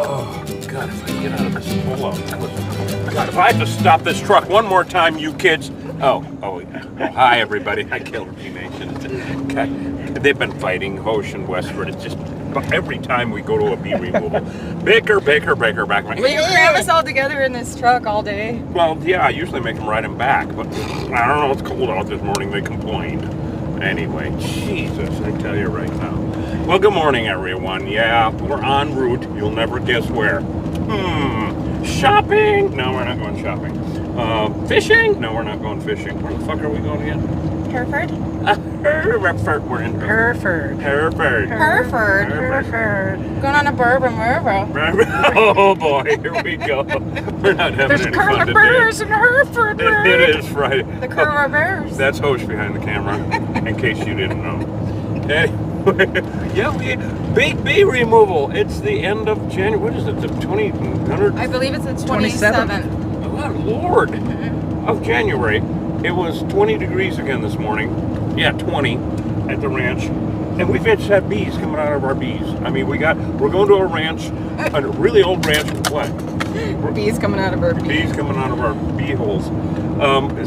Oh, God, if I get out of this pullout. God, if I have to stop this truck one more time, you kids. Oh, hi, everybody. Hi, Killer Bee Nation. God, they've been fighting Hosh and Westford. It's just every time we go to a bee removal. Bicker, back. Will you cram us all together in this truck all day? Well, yeah, I usually make them ride them back, but I don't know. It's cold out this morning. They complained. Anyway, Jesus, I tell you right now. Well, good morning, everyone. Yeah, we're en route. You'll never guess where. Shopping? No, we're not going shopping. Fishing? No, we're not going fishing. Where the fuck are we going again? Hereford? Hereford. We're in Hereford. Going on a bourbon river. Oh boy, here we go. We're not having any fun today. There's in Hereford. It is Friday. The Curva Bears. That's Hosh behind the camera, in case you didn't know. Anyway, yeah, big bee removal. It's the end of January. What is it? The 2000? I believe it's the 27th. Oh, Lord. Of January. It was 20 degrees again this morning. Yeah, 20 at the ranch. And we've just had bees coming out of our bees. I mean, we're going to a ranch, a really old ranch. What? Bees coming out of our bees. Bees coming out of our bee holes.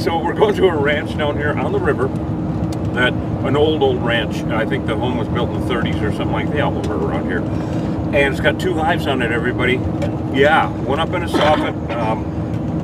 So we're going to a ranch down here on the river. An old ranch. I think the home was built in the 30s or something like that. They all over around here. And it's got 2 hives on it, everybody. Yeah, one up in a soffit.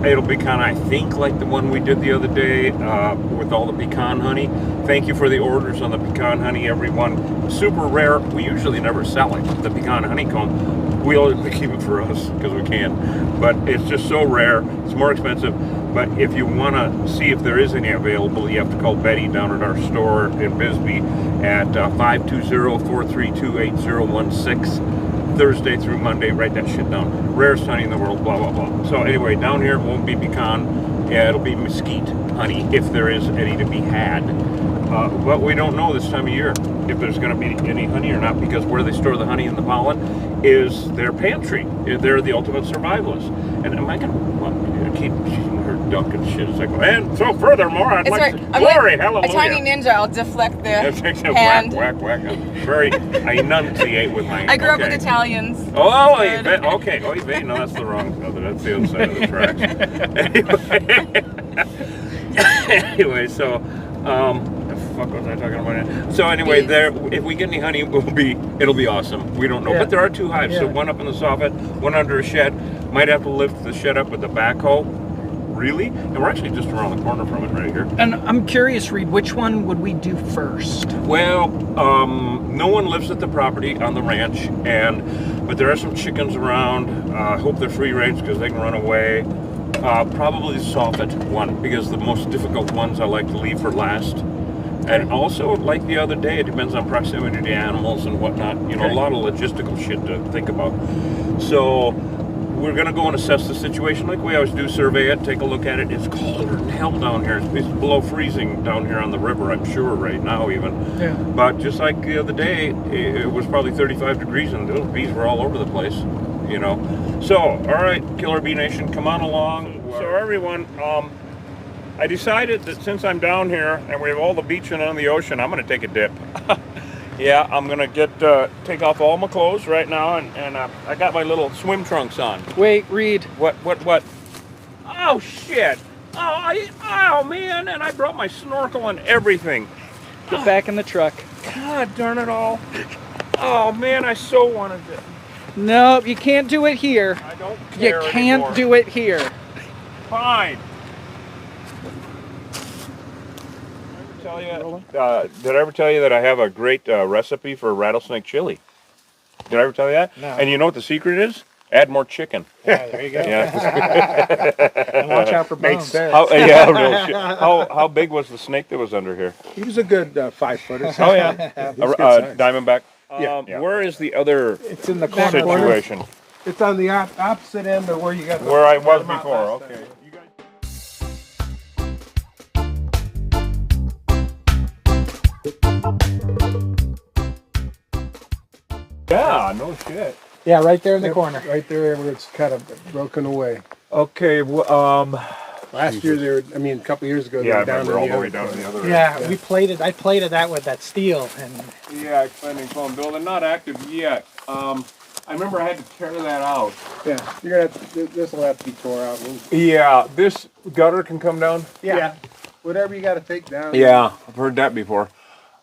It'll be kind of, I think, like the one we did the other day with all the pecan honey. Thank you for the orders on the pecan honey, everyone. Super rare. We usually never sell it, the pecan honeycomb. We always keep it for us because we can. But it's just so rare. It's more expensive. But if you want to see if there is any available, you have to call Betty down at our store in Bisbee at 520-432-8016. Thursday through Monday, write that shit down. Rarest honey in the world, blah, blah, blah. So anyway, down here it won't be pecan. Yeah, it'll be mesquite honey, if there is any to be had. But we don't know this time of year if there's going to be any honey or not, because where they store the honey and the pollen is their pantry. They're the ultimate survivalists. And am I going to keep her duck and shit? It's like, and so furthermore, I'd like to, glory, hallelujah. A tiny ninja, I'll deflect the hand. Whack. I enunciate with my. I grew up with Italians. Oh, okay. Oh, no, that's the wrong. No, that's the other side of the tracks. Anyway, so, the fuck was I talking about now? So anyway, if we get any honey, it'll be awesome. We don't know, but there are 2 hives. So one up in the soffit, one under a shed. Might have to lift the shed up with the backhoe. Really? And we're actually just around the corner from it right here. And I'm curious, Reed, which one would we do first? Well, no one lives at the property on the ranch, but there are some chickens around. I hope they're free range because they can run away. Probably the soffit one, because the most difficult ones I like to leave for last. And also, like the other day, it depends on proximity to the animals and whatnot. You know, a lot of logistical shit to think about. So we're going to go and assess the situation like we always do, survey it, take a look at it. It's colder than hell down here. It's below freezing down here on the river, I'm sure, right now even. Yeah. But just like the other day, it was probably 35 degrees and those bees were all over the place, you know. So, all right, Killer Bee Nation, come on along. So everyone, I decided that since I'm down here and we have all the beaching on the ocean, I'm going to take a dip. Yeah, I'm going to take off all my clothes right now, and I got my little swim trunks on. Wait, Reed. What? Oh, shit. Oh, man, and I brought my snorkel and everything. Get back in the truck. God darn it all. Oh, man, I so wanted it. No, you can't do it here. I don't care You can't anymore. do it here. Fine. Did I ever tell you that I have a great recipe for rattlesnake chili? Did I ever tell you that? No. And you know what the secret is? Add more chicken. Yeah, there you go. Yeah. And watch out for bones. Makes sense. Real shit. How big was the snake that was under here? He was a good 5 footer. Oh yeah, Diamondback. Yeah. Where is the other It's in the corner. situation? It's on the opposite end of where you got. Where I was before. Okay. Yeah, no shit. Yeah, right there in the corner. Right there where it's kind of broken away. Okay, Last year, they were, I mean, a couple years ago, yeah, I they were remember down all in the way down to the other end. Yeah, we plated. I plated that with that steel, and yeah, expanding foam building, not active yet. I remember I had to tear that out. Yeah, you're gonna have to, this will have to be tore out. Yeah, this gutter can come down. Yeah. Whatever you gotta take down. Yeah, I've heard that before.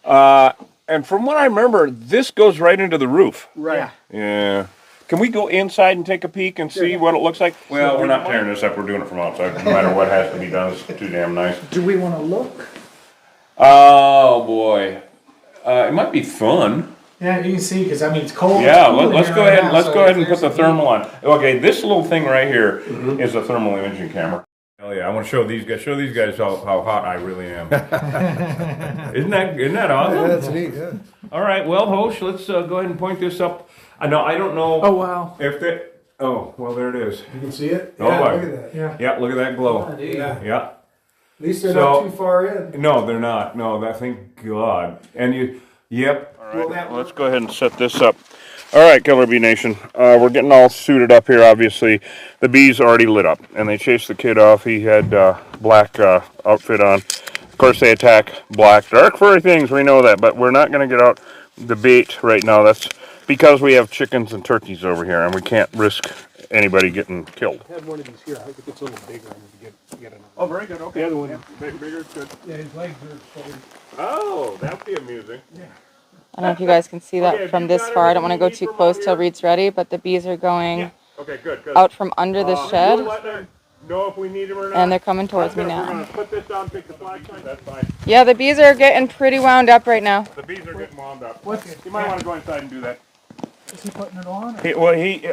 And from what I remember, this goes right into the roof. Right. Yeah. Can we go inside and take a peek and see what it looks like? Well, we're not tearing this up. We're doing it from outside. No matter what has to be done, it's too damn nice. Do we want to look? Oh boy, it might be fun. Yeah, you can see because I mean it's cold. Yeah, it's cool let's here go right ahead. now, Let's so go ahead and there's put the some thermal on. Okay, this little thing right here is a thermal imaging camera. Hell yeah! I want to show these guys how hot I really am. Isn't that awesome? Yeah, that's neat. Yeah. All right, well, Hosh, let's go ahead and point this up. I don't know. Oh, wow. If they. Oh, well, there it is. You can see it. Oh, Yeah, wow. look at that. Yeah. Yeah, look at that glow. Yeah. Yeah. At least they're So- not too far in. No, they're not. No, that thank God. And you, yep. All Will right, that let's go ahead and set this up. All right, Killer Bee Nation. We're getting all suited up here. Obviously, the bees already lit up, and they chased the kid off. He had black outfit on. Of course, they attack black, dark furry things. We know that, but we're not going to get out the bait right now. That's because we have chickens and turkeys over here, and we can't risk anybody getting killed. I had one of these here. I think it's a little bigger. I need to get another. Oh, very good. Okay. The other one. Bigger, good. Yeah, his legs are exposed. Oh, that'd be amusing. I don't know if you guys can see that Okay, from you've this got far. I don't everything want to go you too need from close out till here? Reed's ready, but the bees are going Yeah. Okay, good. out from under the You'll shed, let them know if we need them or not. and they're coming towards me We're now. gonna put this down, take the flashlight. That's fine. Yeah, the bees are getting pretty wound up right now. The bees are getting wound up. What's You might want to go inside and do that. is he putting it on?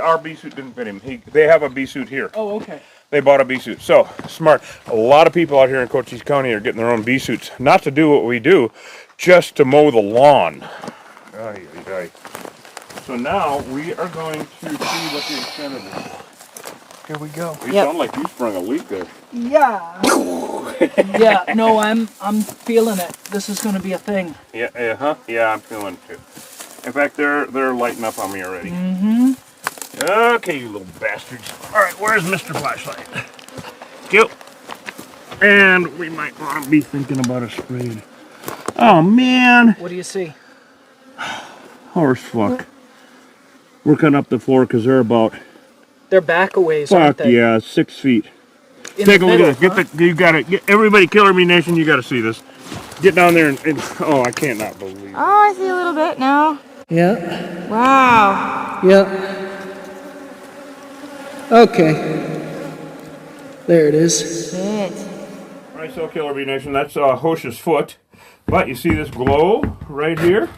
Our bee suit didn't fit him. They have a bee suit here. Oh, okay. They bought a bee suit. So smart. A lot of people out here in Cochise County are getting their own bee suits, not to do what we do, just to mow the lawn. Ay, ay, ay. So now we are going to see what the extent of this. Here we go. You Yep. sound like you sprung a leak there. Yeah. Yeah. No, I'm feeling it. This is going to be a thing. Yeah, yeah, I'm feeling it too. In fact, they're lighting up on me already. Mm-hmm. Okay, you little bastards. All right, where's Mr. Flashlight? Go. And we might want to be thinking about a sprayed. Oh man, What do you see? horse fuck. We're cutting up the floor because they're about They're back a ways, aren't fuck they? yeah, 6 feet. In Take the a look middle, at this. huh? You got it. Everybody, Killer Bee Nation, you got to see this. Get down there and oh, I cannot believe it. Oh, I see a little bit now. Yeah. Wow. Yeah. Okay. There it is. Shit. All right, so Killer Bee Nation, that's Hosh's foot. But you see this glow right here?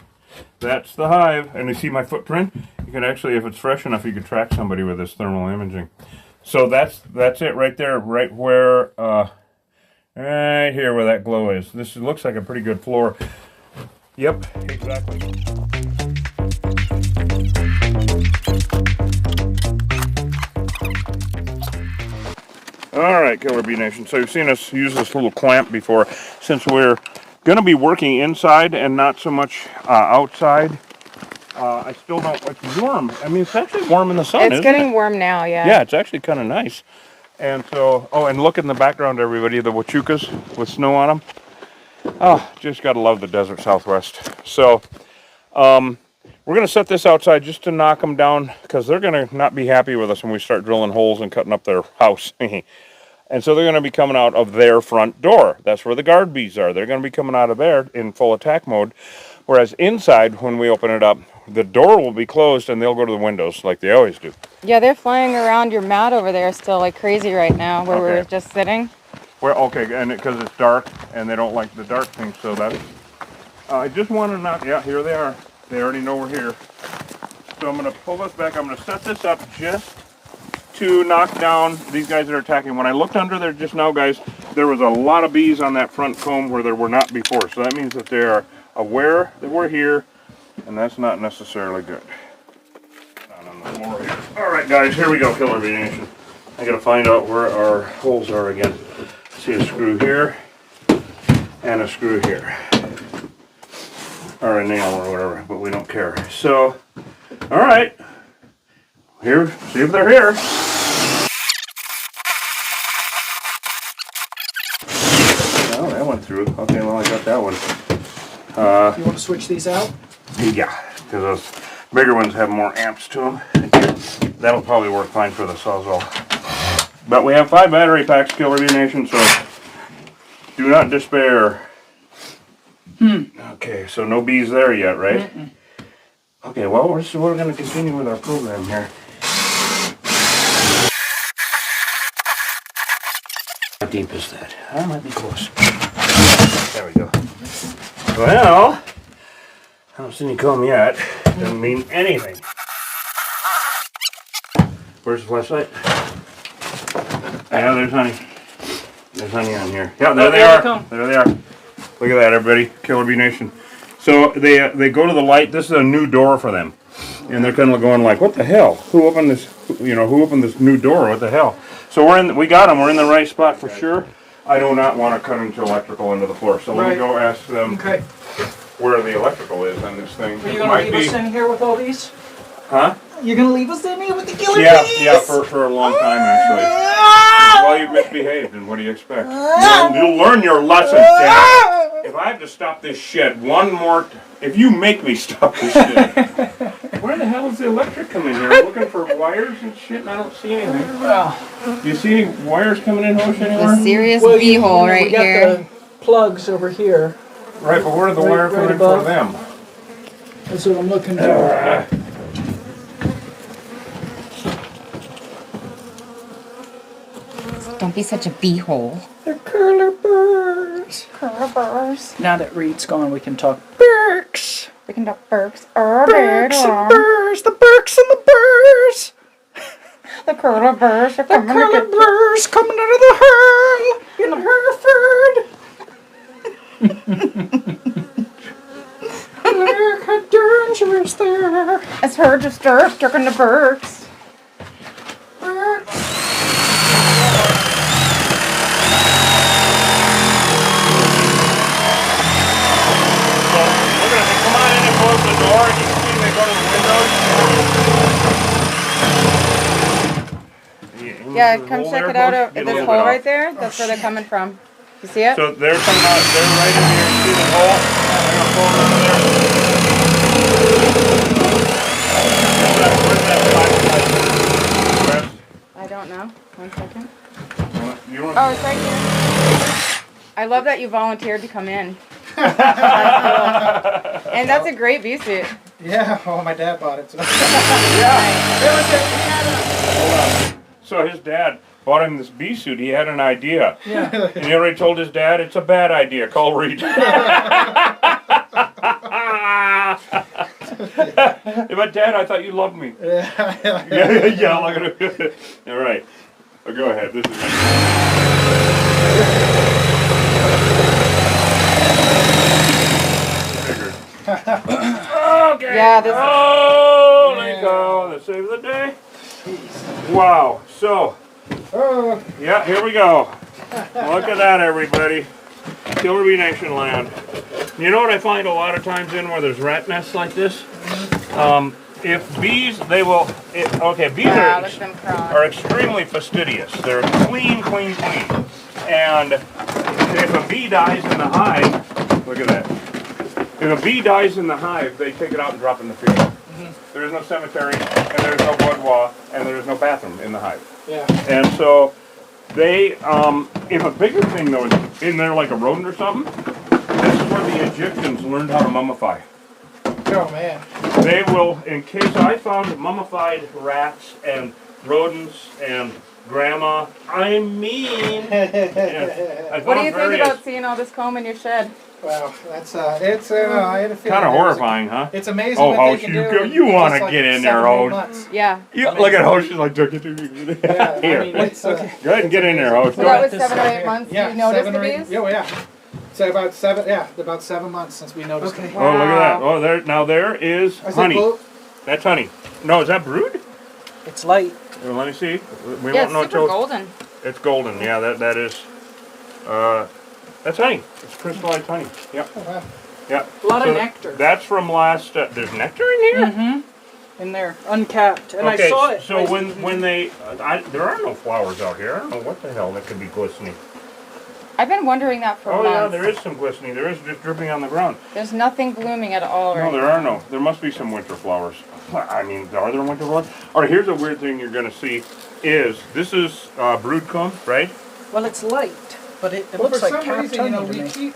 That's the hive. And you see my footprint? You can actually, if it's fresh enough, you can track somebody with this thermal imaging. So that's it right there, right where, right here where that glow is. This looks like a pretty good floor. Yep, exactly. All right, Killer Bee Nation. So you've seen us use this little clamp before. Since we're going to be working inside and not so much outside, I still don't. It's warm. I mean, it's actually warm in the sun. It's isn't getting it? warm now, yeah. Yeah, it's actually kind of nice. And so, oh, and look in the background, everybody, the Huachucas with snow on them. Oh, just gotta love the desert Southwest. So, we're gonna set this outside just to knock them down because they're gonna not be happy with us when we start drilling holes and cutting up their house. And so they're gonna be coming out of their front door. That's where the guard bees are. They're gonna be coming out of there in full attack mode. Whereas inside, when we open it up, the door will be closed and they'll go to the windows like they always do. Yeah, they're flying around your mat over there still like crazy right now where we're Okay. just sitting. Okay, and because it's dark and they don't like the dark things, so that's. I just want to knock. Yeah, here they are. They already know we're here. So I'm going to pull this back. I'm going to set this up just to knock down these guys that are attacking. When I looked under there just now, guys, there was a lot of bees on that front comb where there were not before. So that means that they are aware that we're here, and that's not necessarily good. Down on the floor here. All right, guys, here we go, Killer Bee Nation. I got to find out where our holes are again. See a screw here and a screw here, or a nail or whatever, but we don't care. So, all right, here, see if they're here. Oh, that went through. Okay, well I got that one. You want to switch these out? Yeah, because those bigger ones have more amps to them. that'll probably work fine for the Sawzall. But we have 5 battery packs, Killer Bee Nation, so do not despair. Okay, so no bees there yet, right? Okay, well, we're going to continue with our program here. How deep is that? I might be close. There we go. Well, I don't see any comb yet. Doesn't mean anything. Where's the flashlight? Yeah, there's honey. There's honey on here. Yeah, there they are. There they are. Look at that, everybody. Killer Bee Nation. So they go to the light. This is a new door for them, and they're kind of going like, "What the hell? Who opened this? You know, who opened this new door? What the hell?" So we got them. We're in the right spot for sure. I do not want to cut into electrical into the floor, so let me go ask them where the electrical is on this thing. Are you gonna leave us in here with all these? Huh? You're gonna leave us in here with the killer bees? Yeah, for a long time actually. Well, you've misbehaved, and what do you expect? You'll learn your lesson, Dad. If I have to stop this shit one more, if you make me stop this shit, where the hell is the electric coming here? I'm looking for wires and shit, and I don't see anything. Do you see any wires coming in, Hosh, anywhere? The serious Well, bee hole we right got here. the plugs over here. Right, but where are the Right- wires right coming above. for them? That's what I'm looking for. Don't be such a bee hole. They're curler birds. Curl birds. Now that Reed's gone, we can talk Berks. We can duck birds. Berks and birds. The Berks and the birds. The curler birds are The coming curler to get birds coming out of the hurl in Hereford. Look how dangerous there. It's her disturbed, talking to birds. So look at it. Come on in and close the door, and you can see they go to the windows. Yeah, There's a come hole check there, it out. Hosh? Get a This little hole bit off. right there, that's where they're coming from. You see it? So they're coming out, they're right in here, see the hole? They're gonna pull it over there. Where's that flashlight? I don't know. 1 second. You want Oh, it's right here. I love that you volunteered to come in. That's cool. And that's a great bee suit. Yeah, oh, my dad bought it. So. So his dad bought him this bee suit. He had an idea. Yeah. And he already told his dad, it's a bad idea. Call Reed. But Dad, I thought you loved me. Yeah, look at it. All right. Oh, go ahead. This is Okay. Yeah, this Holy cow. Let's save the day. Wow. So, Oh, yeah, here we go. Look at that, everybody. Killer Bee Nation land. You know what I find a lot of times in where there's rat nests like this? If bees, they will, bees wow, look at them crawling. are extremely fastidious. They're clean, clean, clean. And if a bee dies in the hive, look at that. If a bee dies in the hive, they take it out and drop it in the field. There is no cemetery, and there's no boudoir, and there's no bathroom in the hive. yeah. And so they, if a bigger thing though is in there like a rodent or something, this is where the Egyptians learned how to mummify. Oh, man. They will, in case I found mummified rats and rodents and grandma, I mean, yeah, I What do found you think various- about seeing all this comb in your shed? Wow, that's, it's, I had a feeling. Kind of there was horrifying, huh? It's amazing Oh, what Hosh, they can you do. go- in you just wanna like get in there, 7 Hosh. months. Yeah. Yeah, look at Hosh, she's like, Yeah, here. I mean, it's, Okay. Go ahead and get in there, Hosh. So that was this 7 or side 8 here. months yeah, you noticed 7 the or 8, bees? oh, yeah. So about 7 months since we noticed Okay. it. Oh, look at that. Wow. Oh, there is I said, honey. well, That's honey. No, is that brood? It's light. Well, let me see. We Yeah, won't it's know super till golden. it's golden. Yeah, that is. That's honey. It's crystallized honey. Yep. oh, wow. Yep. A lot So of nectar That's from last. There's nectar in here. in there, uncapped. And Okay. I saw it. So when they, there are no flowers out here. I don't know what the hell that could be glistening. I've been wondering that for Oh yeah, months. there is some glistening. There is just dripping on the ground. There's nothing blooming at all No, right there now. are no. There must be some winter flowers. I mean, are there winter flowers? All right, here's a weird thing you're going to see is, this is broodcomb, right? Well, it's light, but it Well, looks for like some reason, cacti to we me. keep,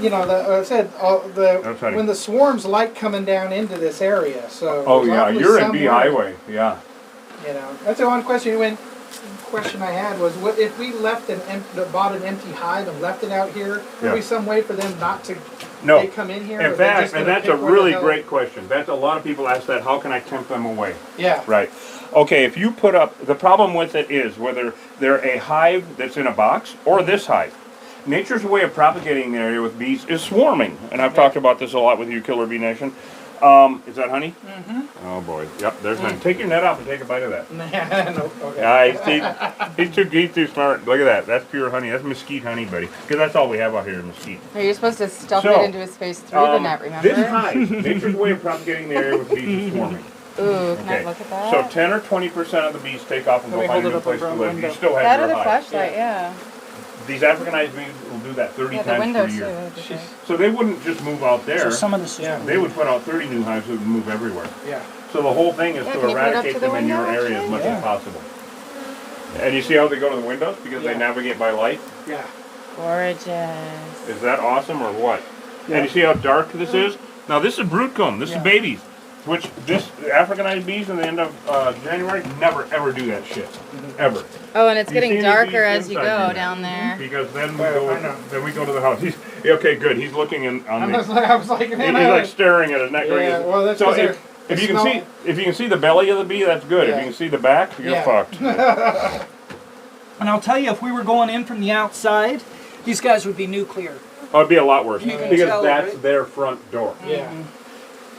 you know, I said, That's funny. when the swarms like coming down into this area, so. Oh there's yeah, obviously you're in some Bee work. Highway. Yeah. You know, that's the one question. Question I had was, what if we left bought an empty hive and left it out here? Would there be some way for them not to? No. They come in here. In or they're fact, just and gonna that's a pick where the really hell- great question. That's a lot of people ask that. How can I tempt them away? Yeah. Right. Okay, if you put up, the problem with it is whether they're a hive that's in a box or this hive. Nature's way of propagating the area with bees is swarming. And I've talked about this a lot with you, Killer Bee Nation. Is that honey? Mm-hmm. Oh boy. Yep, there's honey. Take your net off and take a bite of that. No, okay. Yeah, he's too smart. Look at that. That's pure honey. That's mesquite honey, buddy. Because that's all we have out here is mesquite. Are you supposed to stuff So, it into his face through the net, remember? This hive, nature's way of propagating the area with bees is swarming. Ooh, can I Okay, look at that? so 10 or 20% of the bees take off and Let go me find a hold new it up place to over a live. You window. still have that or your the hive. flashlight, yeah. These Africanized bees will do that 30 Yeah, the times window per too. year. that'd be great. So they wouldn't just move out there. So some of this is Yeah. They would put out 30 new hives that would move everywhere. Yeah. So the whole thing is Yeah, to can you put it up eradicate to the them in your window, area as actually? much Yeah. as possible. And you see how they go to the windows? Because they Yeah. navigate by light? Yeah. Gorgeous. Is that awesome or what? And you see how dark this is? Now this is broodcomb. This is babies. Which this Africanized bees in the end of January never ever do that shit. Ever. Oh, and it's You seen getting the darker bees as you inside go here? down there. Because then we Well, I go know. then we go to the house. He's, okay, good. He's looking in on me. I was like, He's man, like staring at his neck. Yeah, well, that's so 'cause if you can smell- see the belly of the bee, that's good. If Yeah. you can see the back, you're Yeah. fucked. And I'll tell you, if we were going in from the outside, these guys would be nuclear. Oh, it'd be a lot worse You can because tell, that's right? their front door. Yeah.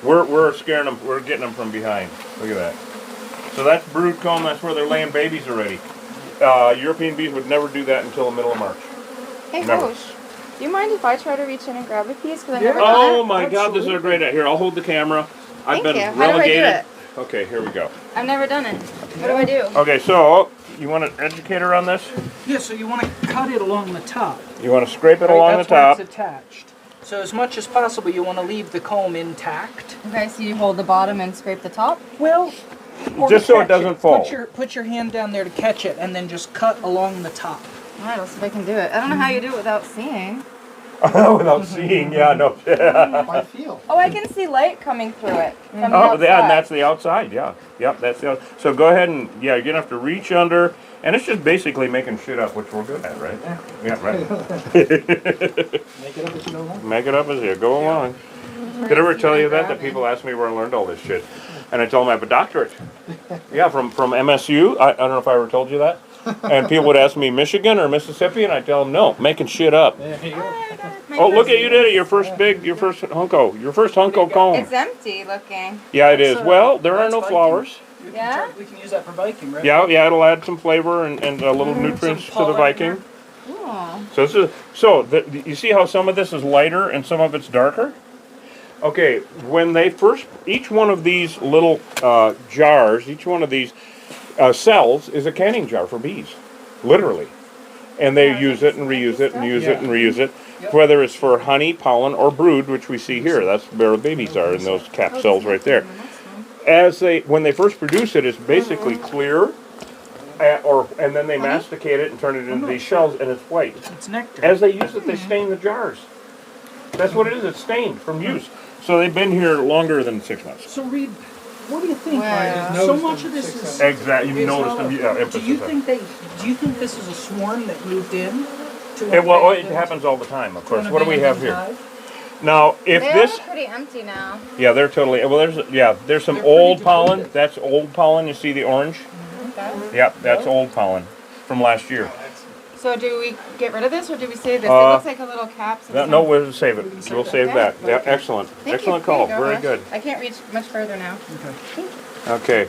We're scaring them. We're getting them from behind. Look at that. So that's broodcomb. That's where they're laying babies already. European bees would never do that until the middle of March. Hey, Never. Hoosh, do you mind if I try to reach in and grab a piece? Because I've Yeah. never done Oh it. my God, this is a great idea. Here, I'll hold the camera. I've Thank been you. How do I do relegated. it? Okay, here we go. I've never done it. What do I do? Okay, so you want to educate her on this? Yeah, so you want to cut it along the top. You want to scrape it Right, along the that's where top. it's attached. So as much as possible, you want to leave the comb intact. Okay, so you hold the bottom and scrape the top? Well, or Just to so it catch doesn't fall. Put your hand down there to catch it, and then just cut along the top. All right, I'll see if I can do it. I don't know how you do it without seeing. Without seeing, yeah, no. I feel. Oh, I can see light coming through it from the Oh, outside. yeah, and that's the outside, yeah. Yep, that's the outside. So go ahead and, yeah, you're going to have to reach under, and it's just basically making shit up, which we're good at, right? Yeah, right. Make it up as you go along. Make it up as you go along. Did I ever tell you that people ask me where I learned all this shit? And I told them I have a doctorate. Yeah, from MSU. I don't know if I ever told you that. And people would ask me Michigan or Mississippi, and I tell them no, making shit up. There you go. Oh, look at you did it. Your first hunko comb. It's empty looking. Yeah, it is. That's, well, there are that's no Viking. flowers. Yeah? We can use that for Viking, right? Yeah, it'll add some flavor and a little nutrients to the pollen in Viking. there. Oh. So this is you see how some of this is lighter and some of it's darker? Okay, when they first, each one of these little jars, each one of these cells is a canning jar for bees, literally. And they use it and reuse it and use it and reuse it, whether it's for honey, pollen, or brood, which we see here. That's where the babies are in those cap cells right there. When they first produce it, it's basically clear, and then they masticate it and turn it into these shells, and it's white. It's nectar. As they use it, they stain the jars. That's what it is. It's stained from use. So they've been here longer than 6 months. So Reed, what do you think? Wow. So Noticed much them of this 6 is. months. Exactly. You've is noticed how- them. Yeah, Do emphasis you on- think Do you think this is a swarm that moved in? Well, it happens all the time, of course. What do we have here? Now, if They this, are pretty empty now. yeah, they're totally. Well, there's some They're old pretty pollen. depleted. That's old pollen. You see the orange? Okay. Yep, that's old pollen from last year. So do we get rid of this or do we save this? Uh, It looks like a little cap. So No, we'll save it. We'll save Okay. that. Yeah, excellent. Thank you. Excellent Here you call. go, Very Rush. good. I can't reach much further now. Okay.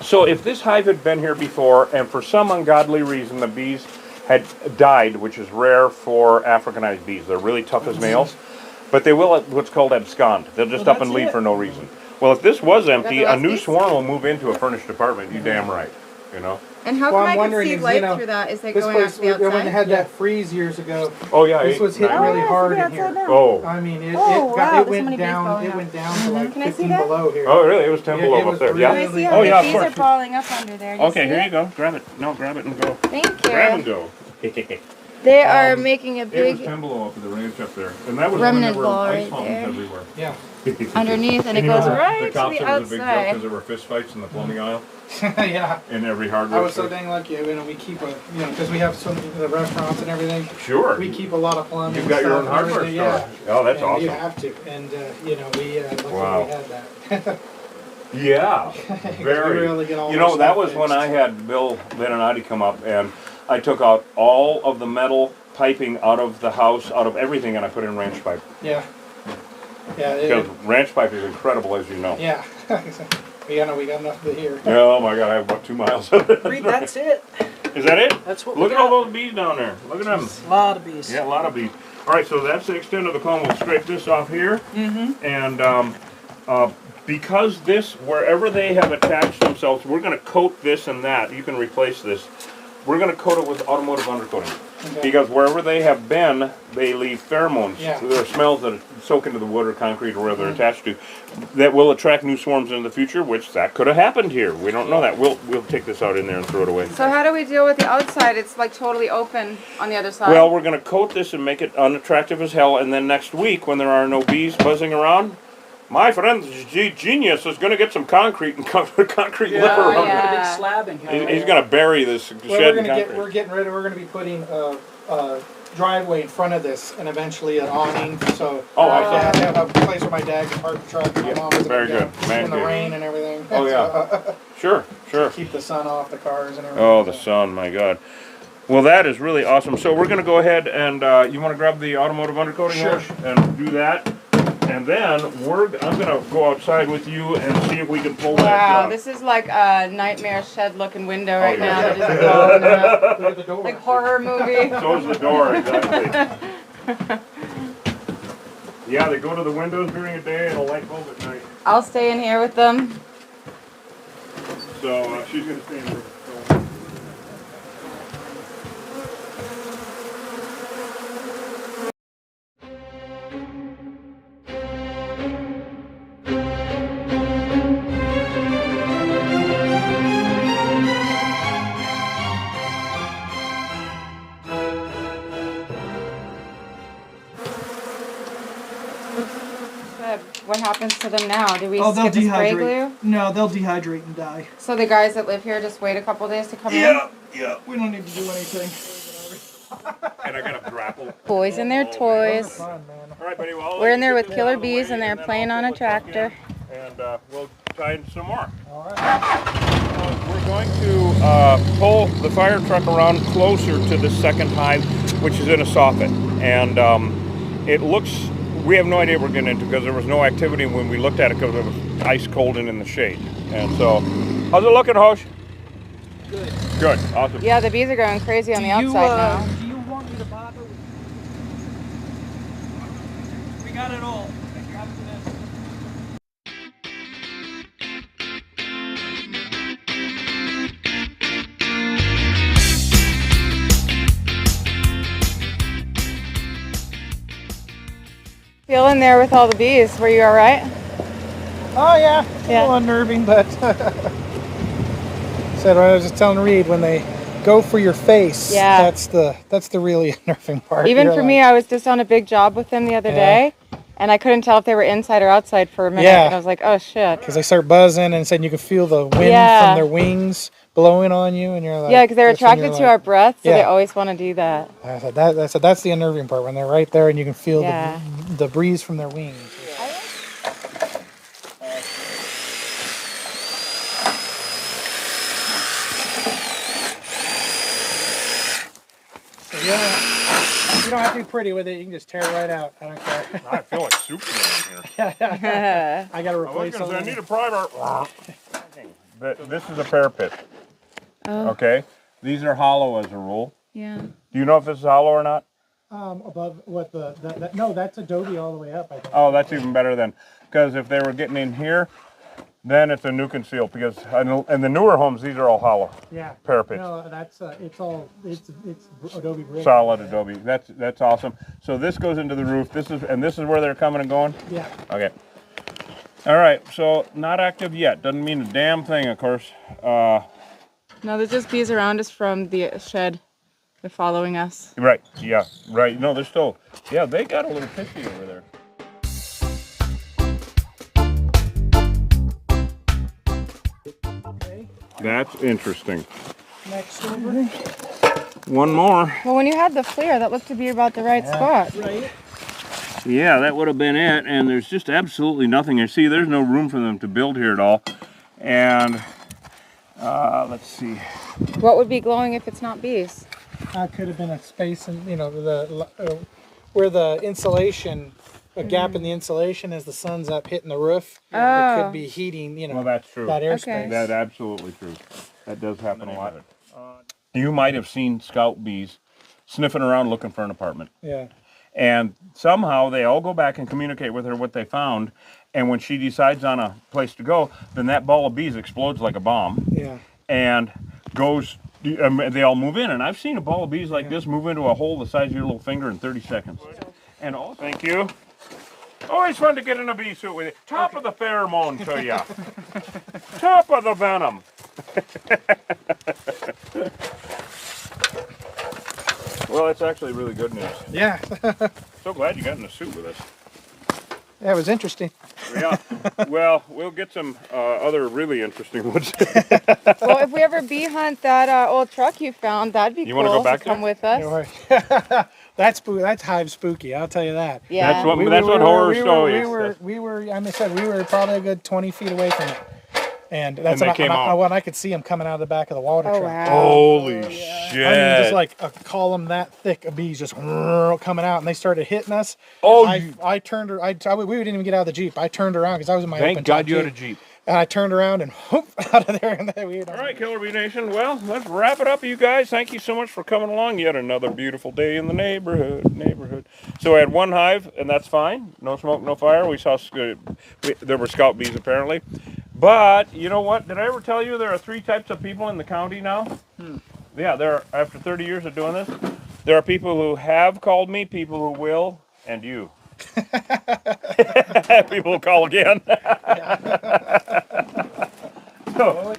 So if this hive had been here before, and for some ungodly reason the bees had died, which is rare for Africanized bees, they're really tough as males, but they will what's called abscond. They'll just Well, up and that's leave it. for no reason. Well, if this was empty, the a new last piece? swarm will move into a furnished apartment. You damn right. you know. And how Well, come I'm I can wondering see is, light you know, through that? Is it This going out place, to the outside? when they had that freeze years ago, Oh yeah, this was hit 9. really yeah, I see hard the in outside here. now. Oh, I mean, it, Oh, it, got, wow, it there's so went many bees down. falling It out. went down to like Can I see 15 that? below here. oh really? It was 10 below it up was there. really- Yeah. Can I see Oh it? yeah, The of bees are course. falling up under there. Do you Okay, see here it? you go. Grab it. No, grab it and go. Thank you. Grab and go. They are making a It was big 10 below up at the ranch up there, and that was remnant when there were ball ice right fountains there. everywhere. Yeah. underneath, and it you know, goes right the to cops the said it was a big joke outside. because there were fist fights in the plumbing aisle Yeah. in every I hardware was so store. dang lucky. You know, we keep a, you know, because we have so many the restaurants and everything. Sure. We keep a lot of plumbing. You've got your own stuff and hardware store. everything, Yeah. Oh, that's and You awesome. have to, and you know, we luckily Wow. we had that. Yeah, We very. really get all You our know, that stuff was when fixed. I had Bill Beninati come up, and I took out all of the metal piping out of the house, out of everything, and I put in ranch pipe. Yeah. Yeah. Because ranch pipe is incredible, as you know. Yeah. we got enough to here. Oh my God, I have about 2 miles of it. Reed, that's it. Is that it? That's what Look we at all got. those bees down there. Look at them. A lot of bees. Yeah, a lot of bees. All right, so that's the extent of the comb. We'll scrape this off here. Mm-hmm. And because this, wherever they have attached themselves, we're going to coat this and that. You can replace this. We're going to coat it with automotive undercoating. Okay. Because wherever they have been, they leave pheromones. Yeah. So there are smells that soak into the wood or concrete or wherever they're attached to that will attract new swarms in the future, which that could have happened here. We don't know that. We'll take this out in there and throw it away. So how do we deal with the outside? It's like totally open on the other side. Well, we're going to coat this and make it unattractive as hell, and then next week, when there are no bees buzzing around, my friend Genius is going to get some concrete and cover concrete lip Yeah, around yeah. put a big slab in here. it. He's going to bury this Well, shed in concrete. we're getting rid of. We're going to be putting a driveway in front of this, and eventually an awning. So Oh, I I see. have a place where my dad can park the truck. And my mom doesn't very go good. Man in the cave. rain and everything. Oh, yeah. Sure, sure. Keep the sun off the cars and everything. Oh, the sun, my God. Well, that is really awesome. So we're going to go ahead and you want to grab the automotive undercoating Sure. Ash, and do that. And then I'm going to go outside with you and see if we can pull that wow, down. this is like a nightmare shed-looking window right yeah. now. That just blows up. Look at the door. Like horror movie. So's the door, exactly. Yeah, they go to the windows during the day and a light bulb at night. I'll stay in here with them. So she's going to stay in the room. Good. What happens to them now? Do we Oh, they'll skip the spray glue? dehydrate. No, they'll dehydrate and die. So the guys that live here just wait a couple days to come Yeah, we don't need to do anything. And I got a grapple. in? Boys and their toys. Fun, man. All right, buddy. Well, I'll We're let in you there get with this killer out of the bees way, and they're then I'll playing pull on a it back in, tractor. And we'll tie in some more. All right. We're going to pull the fire truck around closer to the second hive, which is in a soffit. And it looks, we have no idea what we're getting into because there was no activity when we looked at it because it was ice cold and in the shade. And so, how's it looking, Hosh? Good. Good, awesome. Yeah, the bees are going crazy on the outside now. Do you want me to bother with... We got it all. After this. Feel in there with all the bees. Were you all right? Oh yeah. A Yeah. little unnerving, but said I was just telling Reed when they go for your face. Yeah. That's the really unnerving part. Even You're for like, me, I was just on a big job with them the other Yeah. day, and I couldn't tell if they were inside or outside for a minute. Yeah. And I was like, oh shit. because they start buzzing and saying you can feel the wind Yeah. from their wings blowing on you, and you're like, Yeah, because they're that's when attracted you're to our breath, so they Yeah. always want to do that. I said that's the unnerving part when they're right there and you can feel Yeah. the breeze from their wings. So you don't have to be pretty with it. You can just tear it right out. I don't care. I feel like Superman here. I got to I was replace going to say, I them. need a primer. This is a parapet, Oh, okay? These are hollow as a rule. yeah. Do you know if this is hollow or not? Above what no, that's Adobe all the way up. I think. Oh, that's even better then. Because if they were getting in here, then it's a new conceal because in the newer homes, these are all hollow Yeah. parapets. No, that's it's Adobe brick. Solid Adobe. That's awesome. So this goes into the roof. This is where they're coming and going. Yeah. Okay. All right. So not active yet. Doesn't mean a damn thing, of course. No, there's just bees around us from the shed. They're following us. Right. Yeah. Right. No, they're still. Yeah, they got a little pissy over there. Okay. That's interesting. Next over. One more. Well, when you had the flare, that looked to be about the right spot. Right. Yeah, that would have been it. And there's just absolutely nothing. You see, there's no room for them to build here at all. And let's see. What would be glowing if it's not bees? Could have been a space, and where the insulation, a gap in the insulation as the sun's up hitting the roof. It Oh. could be heating, Well, that's true. that airspace. Okay. That's absolutely true. That does happen a lot. You might have seen scout bees sniffing around looking for an apartment. Yeah. And somehow they all go back and communicate with her what they found. And when she decides on a place to go, then that ball of bees explodes like a bomb Yeah. and goes, they all move in. And I've seen a ball of bees like this move into a hole the size of your little finger in 30 seconds. And oh, thank you. Always fun to get in a bee suit with you. Top of the pheromone to you. Top of the venom. Well, that's actually really good news. Yeah. So glad you got in a suit with us. That was interesting. Yeah. Well, we'll get some other really interesting ones. Well, if we ever bee hunt that old truck you found, that'd be You cool. wanna go back to come there? with us. That's hive spooky. I'll tell you that. Yeah. That's what horror story is. We were. I said we were probably a good 20 feet away from it, and that's they came out. when I could see them coming out of the back of the water Oh truck. wow. Holy I shit. mean, just like a column that thick of bees just coming out, and they started hitting us. Oh, I turned her. we didn't even get out of the Jeep. I turned around because I was in my thank open God top you had a Jeep. Jeep. And I turned around and whoop out of there. And then we All right, Killer Bee Nation. Well, let's wrap it up, you guys. Thank you so much for coming along. Yet another beautiful day in the neighborhood. So I had one hive, and that's fine. No smoke, no fire. We saw there were scout bees apparently. But you know what? Did I ever tell you there are 3 types of people in the county now? Yeah, there are, after 30 years of doing this, there are people who have called me, people who will, and you. People will call again. So,